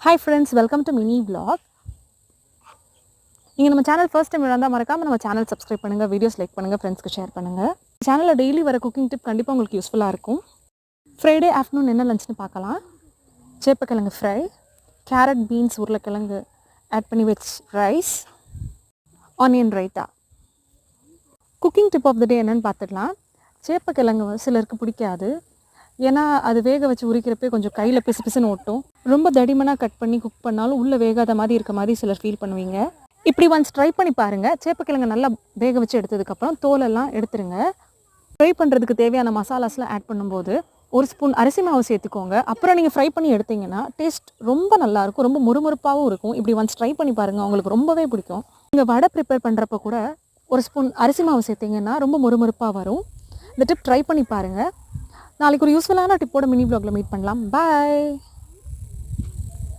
Hi friends, welcome to mini vlog. நீங்கள் நம்ம channel first time இருந்தால் மறக்காமல் நம்ம சேனல் சப்ஸ்கிரைப் பண்ணுங்கள், வீடியோஸ் லைக் பண்ணுங்கள், ஃப்ரெண்ட்ஸ்க்கு ஷேர் பண்ணுங்கள். சேனலில் டெய்லி வர குக்கிங் டிப் கண்டிப்பாக உங்களுக்கு யூஸ்ஃபுல்லாக இருக்கும். ஃப்ரைடே ஆஃப்டர்நூன் என்ன லஞ்ச்னு பார்க்கலாம். சேப்பக்கிழங்கு ஃப்ரை, கேரட், பீன்ஸ், உருளைக்கிழங்கு ஆட் பண்ணி வச்சு rice, onion raita. Cooking tip of the day என்னென்னு பார்த்துக்கலாம். சேப்பக்கிழங்கு சிலருக்கு பிடிக்காது, ஏன்னா அது வேக வச்சு உரிக்கிறப்பே கொஞ்சம் கையில் பிசு பிசுன்னு ஓட்டும். ரொம்ப தடிமனாக கட் பண்ணி குக் பண்ணாலும் உள்ளே வேகாத மாதிரி இருக்க மாதிரி சிலர் ஃபீல் பண்ணுவீங்க. இப்படி ஒன்ஸ் ட்ரை பண்ணி பாருங்கள். சேப்பக்கிழங்கு நல்லா வேக வச்சு எடுத்ததுக்கப்புறம் தோலெல்லாம் எடுத்துருங்க. ஃப்ரை பண்ணுறதுக்கு தேவையான மசாலாஸ்லாம் ஆட் பண்ணும்போது ஒரு ஸ்பூன் அரிசி மாவு சேர்த்துக்கோங்க. அப்புறம் நீங்கள் ஃப்ரை பண்ணி எடுத்திங்கன்னா டேஸ்ட் ரொம்ப நல்லாயிருக்கும், ரொம்ப முறுமுறுப்பாகவும் இருக்கும். இப்படி ஒன்ஸ் ட்ரை பண்ணி பாருங்கள், உங்களுக்கு ரொம்பவே பிடிக்கும். நீங்கள் வடை ப்ரிப்பேர் பண்ணுறப்ப கூட ஒரு ஸ்பூன் அரிசி மாவு சேர்த்திங்கன்னா ரொம்ப முறுமுறுப்பாக வரும். இந்த டிப் ட்ரை பண்ணி பாருங்கள். நாளைக்கு ஒரு யூஸ்ஃபுல்லான டிப்போட மினி வ்ளாகில் மீட் பண்ணலாம். பாய்.